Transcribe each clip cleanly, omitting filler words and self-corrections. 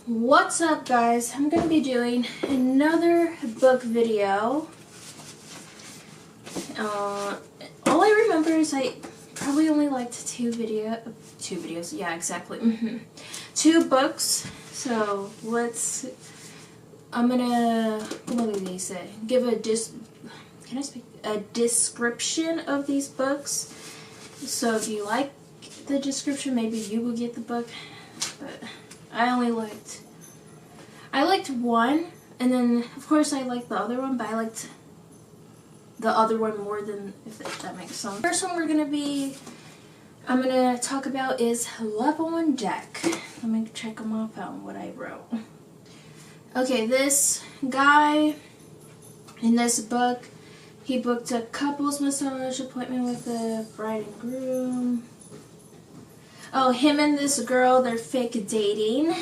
What's up, guys? I'm gonna be doing another book video. All I remember is I probably only liked two videos. Yeah, exactly. Two books. So I'm gonna, what do they say? Give a description of these books. So if you like the description, maybe you will get the book. But I liked one, and then of course I liked the other one, but I liked the other one more than, if that makes sense. First one I'm gonna talk about is Love on Deck. Let me check them off on what I wrote. Okay, this guy in this book, he booked a couples massage appointment with the bride and groom. Oh, him and this girl, they're fake dating.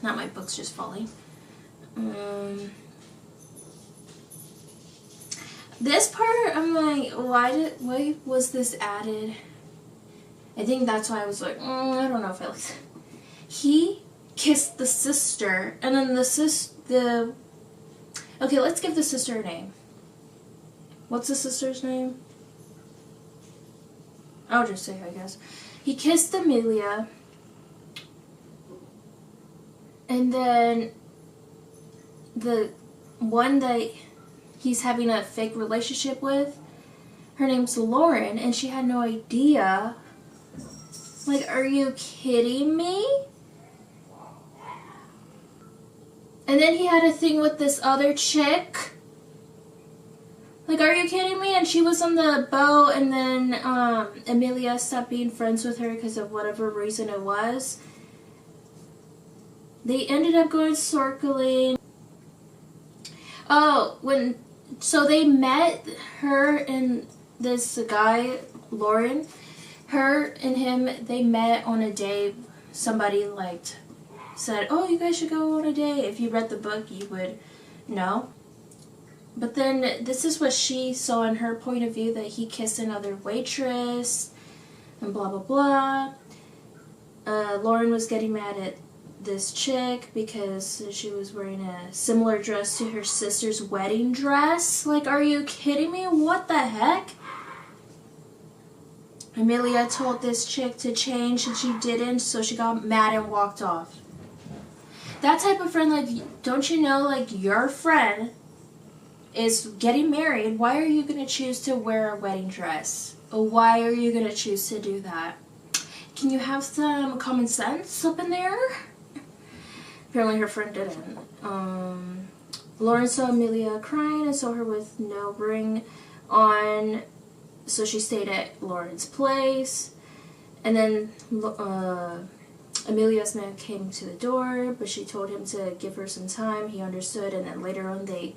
Not my book's just falling. This part, I'm like, why was this added? I think that's why I was like, I don't know if I like it. He kissed the sister, and then okay, let's give the sister a name. What's the sister's name? I'll just say, I guess. He kissed Amelia, and then the one that he's having a fake relationship with, her name's Lauren, and she had no idea. Like, are you kidding me? And then he had a thing with this other chick. Like, are you kidding me? And she was on the boat, and then Amelia stopped being friends with her because of whatever reason it was. They ended up going snorkeling. Oh, so they met, her and this guy, Lauren. Her and him, they met on a day. Somebody said, oh, you guys should go on a date. If you read the book, you would know. But then this is what she saw in her point of view, that he kissed another waitress and blah, blah, blah. Lauren was getting mad at this chick because she was wearing a similar dress to her sister's wedding dress. Like, are you kidding me? What the heck? Amelia told this chick to change and she didn't, so she got mad and walked off. That type of friend, like, don't you know, like, your friend is getting married, why are you going to choose to wear a wedding dress? Why are you going to choose to do that? Can you have some common sense up in there? Apparently her friend didn't. Lauren saw Amelia crying and saw her with no ring on, so she stayed at Lauren's place. And then Amelia's man came to the door, but she told him to give her some time. He understood, and then later on they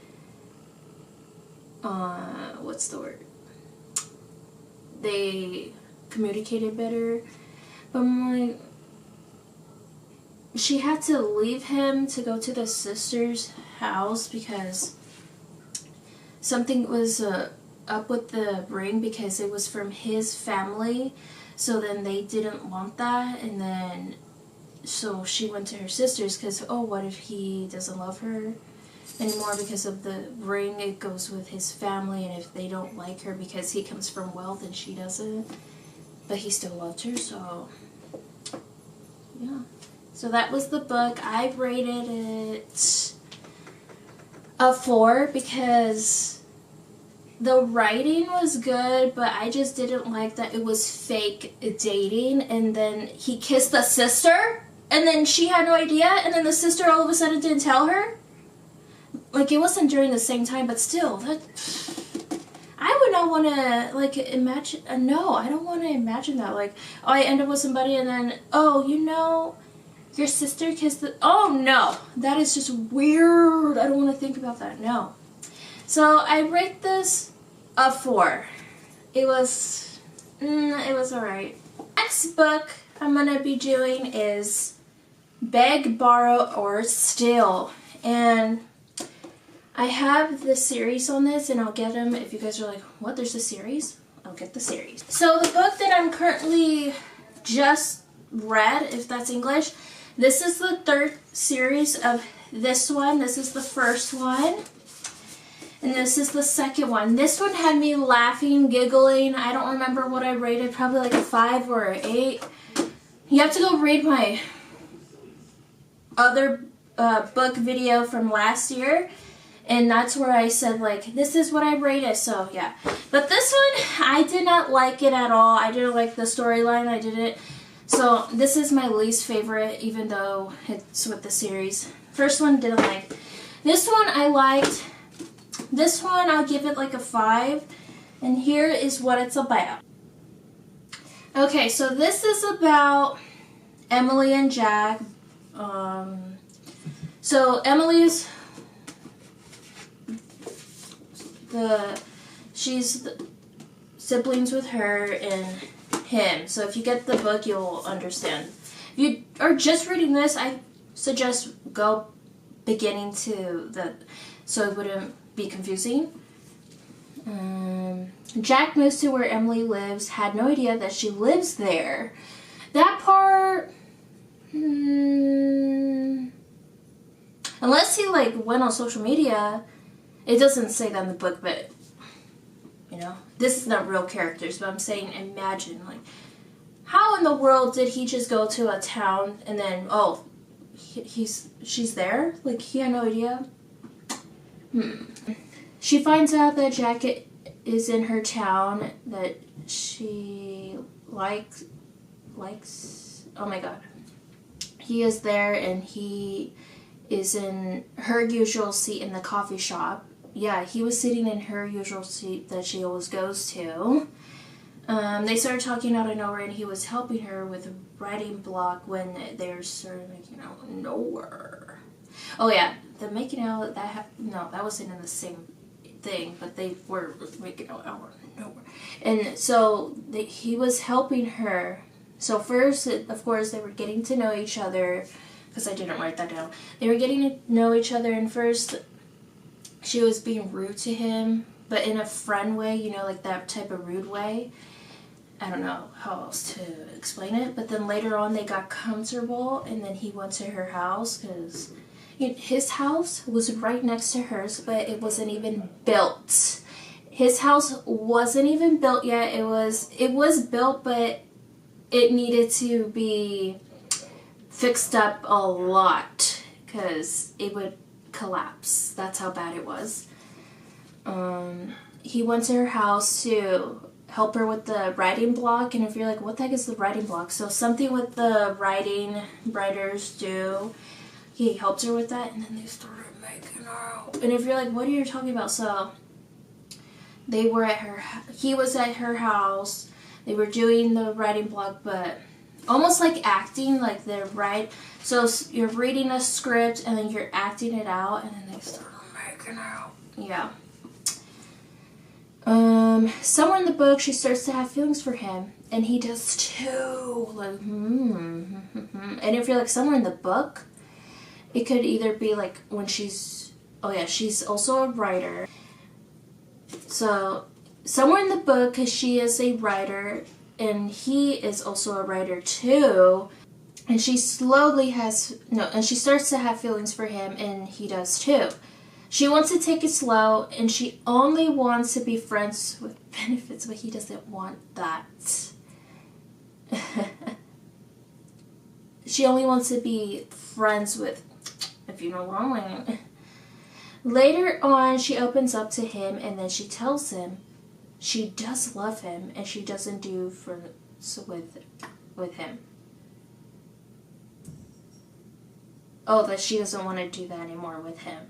what's the word? They communicated better. But I'm like, she had to leave him to go to the sister's house because something was up with the ring, because it was from his family. So then they didn't want that, and then so she went to her sister's because, oh, what if he doesn't love her anymore because of the ring? It goes with his family, and if they don't like her because he comes from wealth and she doesn't, but he still loved her. So yeah, so that was the book. I rated it a 4 because the writing was good, but I just didn't like that it was fake dating, and then he kissed the sister and then she had no idea, and then the sister all of a sudden didn't tell her. Like, it wasn't during the same time, but still, that I would not want to, like, imagine. No, I don't want to imagine that. Like, oh, I end up with somebody, and then, oh, you know, your sister kissed the. Oh no, that is just weird. I don't want to think about that. No. So I rate this a 4. It was alright. Next book I'm gonna be doing is Beg, Borrow, or Steal, and I have the series on this, and I'll get them. If you guys are like, what, there's a series? I'll get the series. So the book that I'm currently just read, if that's English, This is the third series of this one. This is the first one. And this is the second one. This one had me laughing, giggling. I don't remember what I rated. Probably like a 5 or an 8. You have to go read my other book video from last year. And that's where I said, like, this is what I rated. So, yeah. But this one, I did not like it at all. I didn't like the storyline. I didn't. So, this is my least favorite, even though it's with the series. First one, didn't like. This one, I liked. This one, I'll give it like a 5. And here is what it's about. Okay, so this is about Emily and Jack. So Emily's she's the siblings with her and him. So if you get the book, you'll understand. If you are just reading this, I suggest go beginning to so it wouldn't be confusing. Jack moves to where Emily lives, had no idea that she lives there. That part, unless he like went on social media, it doesn't say that in the book, but you know, this is not real characters, but I'm saying imagine, like, how in the world did he just go to a town and then, oh, she's there? Like, he had no idea. She finds out that Jack is in her town, that she likes, oh my god. He is there and he is in her usual seat in the coffee shop. Yeah, he was sitting in her usual seat that she always goes to. They started talking out of nowhere and he was helping her with a writing block when they started making out nowhere. Oh yeah, the making out, that wasn't in the same thing, but they were making out nowhere. And so he was helping her. So first, of course, they were getting to know each other, because I didn't write that down. They were getting to know each other, and first she was being rude to him, but in a friend way, you know, like that type of rude way. I don't know how else to explain it, but then later on they got comfortable, and then he went to her house, because his house was right next to hers, but it wasn't even built. His house wasn't even built yet. It was built, but it needed to be fixed up a lot because it would collapse. That's how bad it was. He went to her house to help her with the writing block, and if you're like, what the heck is the writing block? So something with the writers do. He helped her with that, and then they started making out. And if you're like, what are you talking about? So he was at her house. They were doing the writing block, but almost like acting, like they're so you're reading a script and then you're acting it out, and then they start making out. Yeah. Somewhere in the book, she starts to have feelings for him, and he does too. Like, And if you're like, somewhere in the book, it could either be like when she's also a writer. So somewhere in the book, because she is a writer and he is also a writer too, and she she starts to have feelings for him, and he does too. She wants to take it slow, and she only wants to be friends with benefits, but he doesn't want that. She only wants to be friends with, if you know what I mean. Later on, she opens up to him, and then she tells him she does love him, and she doesn't do with him. Oh, that she doesn't want to do that anymore with him.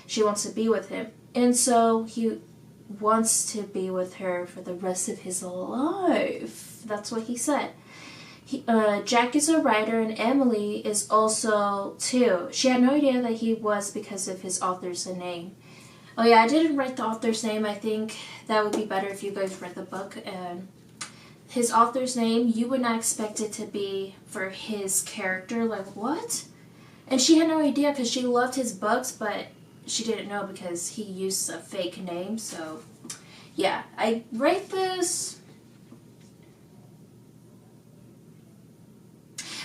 She wants to be with him. And so he wants to be with her for the rest of his life. That's what he said. Jack is a writer, and Emily is also too. She had no idea that he was because of his author's name. Oh yeah, I didn't write the author's name. I think that would be better if you guys read the book. And his author's name, you would not expect it to be for his character. Like, what? And she had no idea because she loved his books, but she didn't know because he used a fake name. So yeah, I rate this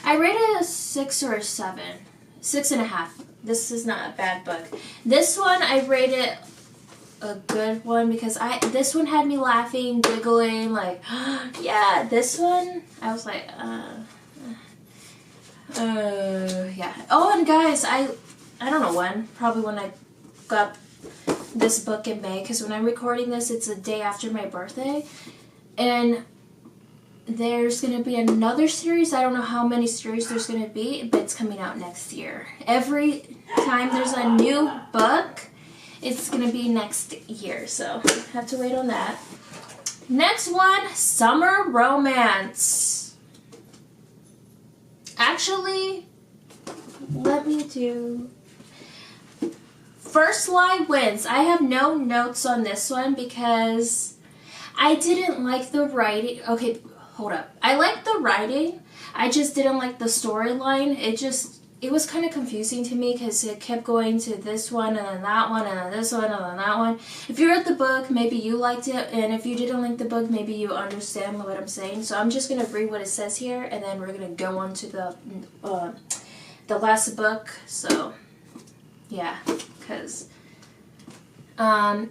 I rated a 6 or a 7. 6.5. This is not a bad book. This one I rated a good one because this one had me laughing, giggling, like, yeah. This one, I was like, yeah. Oh, and guys, I don't know when, probably when I got this book in May, because when I'm recording this, it's a day after my birthday, and there's going to be another series. I don't know how many series there's going to be, but it's coming out next year. Every time there's a new book, it's going to be next year, so have to wait on that. Next one, Summer Romance. Actually, let me do... First Lie Wins. I have no notes on this one because I didn't like the writing. Okay, hold up. I liked the writing. I just didn't like the storyline. It was kind of confusing to me because it kept going to this one and then that one and then this one and then that one. If you read the book, maybe you liked it, and if you didn't like the book, maybe you understand what I'm saying. So I'm just going to read what it says here, and then we're going to go on to the last book. So, yeah, because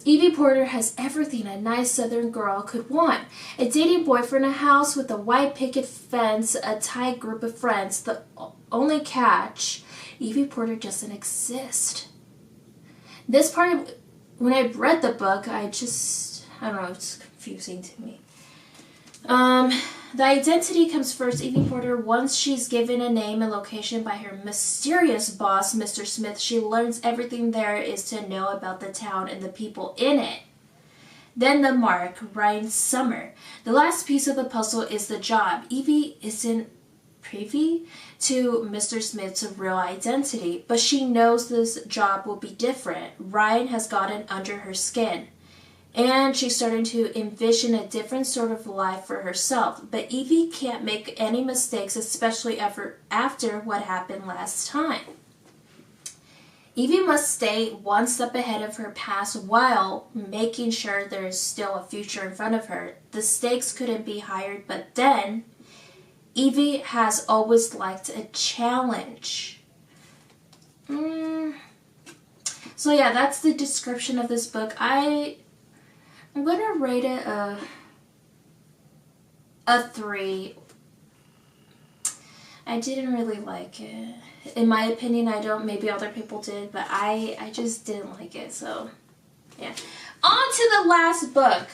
Evie Porter has everything a nice southern girl could want. A dating boyfriend, a house with a white picket fence, a tight group of friends. The only catch, Evie Porter doesn't exist. This part, when I read the book, I don't know, it's confusing to me. The identity comes first. Evie Porter, once she's given a name and location by her mysterious boss, Mr. Smith, she learns everything there is to know about the town and the people in it. Then the mark, Ryan Summer. The last piece of the puzzle is the job. Evie isn't privy to Mr. Smith's real identity, but she knows this job will be different. Ryan has gotten under her skin, and she's starting to envision a different sort of life for herself. But Evie can't make any mistakes, especially after what happened last time. Evie must stay one step ahead of her past while making sure there is still a future in front of her. The stakes couldn't be higher, but then Evie has always liked a challenge. So yeah, that's the description of this book. I'm gonna rate it a 3. I didn't really like it. In my opinion, I don't. Maybe other people did, but I just didn't like it. So yeah. On to the last book.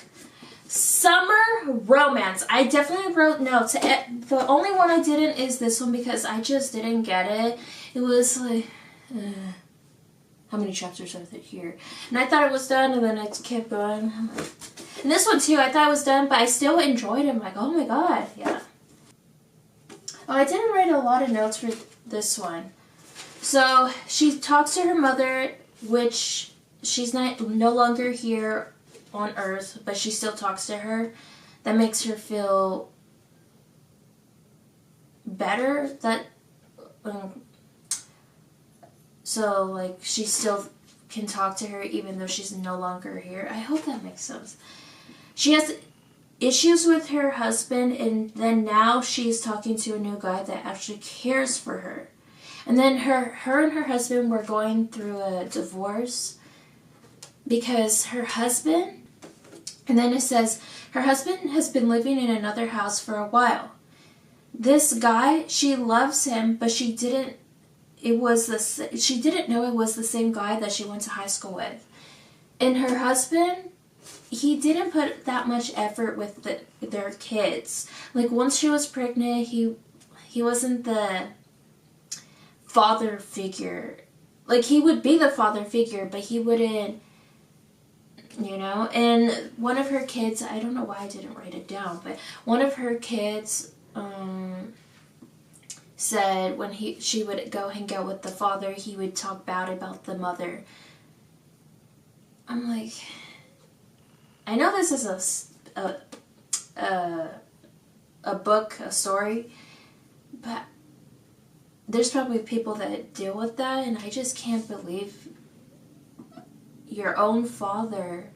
Summer Romance. I definitely wrote notes. The only one I didn't is this one because I just didn't get it. It was like, how many chapters are there here? And I thought it was done, and then it kept going. And this one too, I thought it was done, but I still enjoyed it. I'm like, oh my god, yeah. Oh, I didn't write a lot of notes for this one. So she talks to her mother, which she's no longer here on Earth, but she still talks to her. That makes her feel better. So like she still can talk to her even though she's no longer here. I hope that makes sense. She has issues with her husband, and then now she's talking to a new guy that actually cares for her. And then her and her husband were going through a divorce because her husband, and then it says her husband has been living in another house for a while. This guy, she loves him, but she didn't know it was the same guy that she went to high school with. And her husband, he didn't put that much effort with their kids. Like once she was pregnant, he wasn't the father figure. Like he would be the father figure, but he wouldn't, And one of her kids, I don't know why I didn't write it down, but one of her kids said when she would go hang out with the father, he would talk bad about the mother. I'm like, I know this is a book, a story, but there's probably people that deal with that, and I just can't believe your own father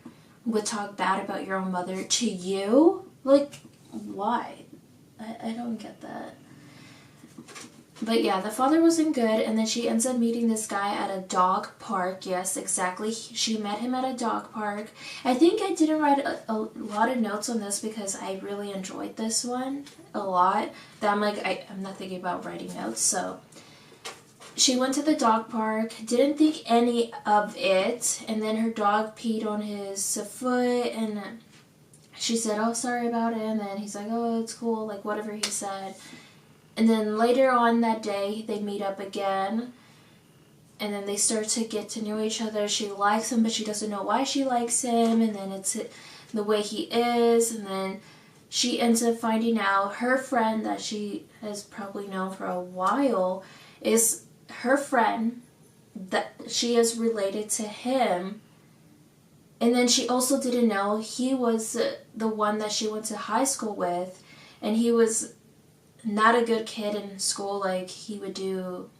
would talk bad about your own mother to you. Like, why? I don't get that. But yeah, the father wasn't good, and then she ends up meeting this guy at a dog park. Yes, exactly. She met him at a dog park. I think I didn't write a lot of notes on this because I really enjoyed this one a lot. That I'm like, I'm not thinking about writing notes. So she went to the dog park, didn't think any of it, and then her dog peed on his foot, and she said, oh, sorry about it, and then he's like, oh, it's cool, like whatever he said. And then later on that day, they meet up again. And then they start to get to know each other. She likes him, but she doesn't know why she likes him. And then it's the way he is. And then she ends up finding out her friend that she has probably known for a while is her friend, that she is related to him. And then she also didn't know he was the one that she went to high school with. And he was not a good kid in school. Like, he would do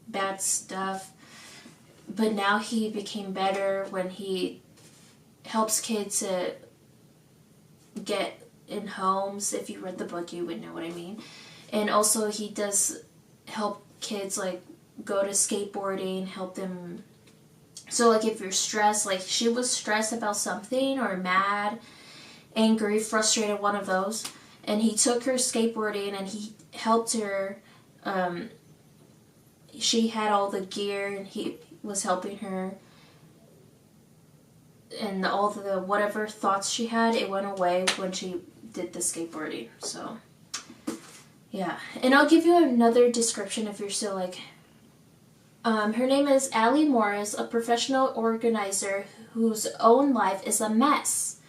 bad stuff, but now he became better when he helps kids to get in homes. If you read the book, you would know what I mean. And also he does help kids like go to skateboarding, help them. So like if you're stressed, like she was stressed about something or mad, angry, frustrated, one of those, and he took her skateboarding and he helped her. She had all the gear and he was helping her, and all the whatever thoughts she had, it went away when she did the skateboarding. So yeah, and I'll give you another description if you're still like, her name is Allie Morris, a professional organizer whose own life is a mess.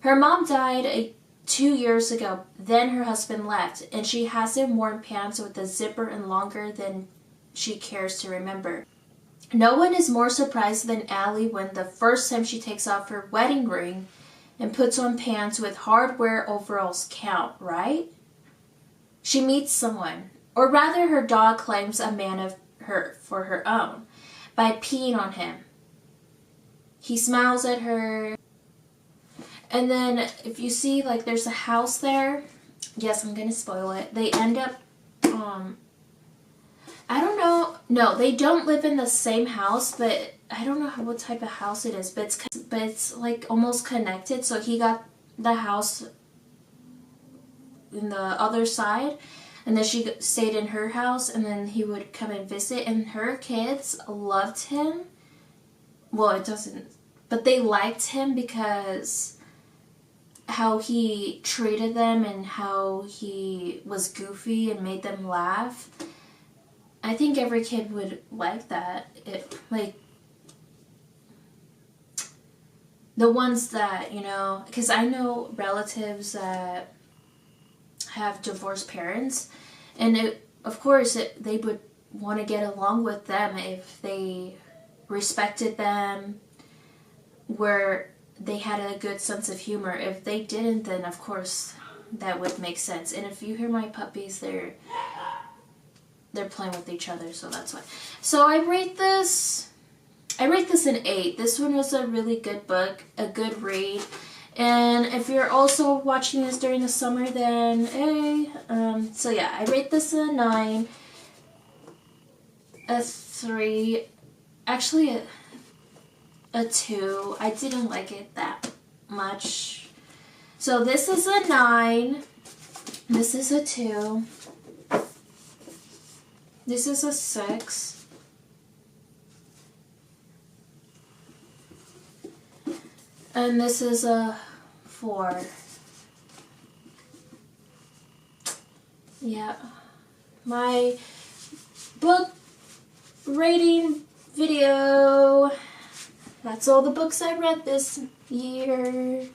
Her mom died 2 years ago, then her husband left, and she hasn't worn pants with a zipper in longer than she cares to remember. No one is more surprised than Allie when the first time she takes off her wedding ring and puts on pants with hardware overalls count, right? She meets someone, or rather her dog claims a man of her for her own, by peeing on him. He smiles at her, and then if you see like there's a house there, yes, I'm gonna spoil it, they end up I don't know. No, they don't live in the same house, but I don't know what type of house it is. But it's like almost connected. So he got the house in the other side, and then she stayed in her house, and then he would come and visit. And her kids loved him. Well, it doesn't, but they liked him because how he treated them and how he was goofy and made them laugh. I think every kid would like that. Like, the ones that, you know, because I know relatives that have divorced parents, and of course they would want to get along with them if they respected them, where they had a good sense of humor. If they didn't, then of course that would make sense. And if you hear my puppies, they're playing with each other, so that's why. So I rate this an 8. This one was a really good book, a good read. And if you're also watching this during the summer, then hey. So yeah, I rate this a 9, a 3, actually a 2. I didn't like it that much. So this is a 9. This is a 2. This is a 6. And this is a 4. Yeah. My book rating video. That's all the books I read this year.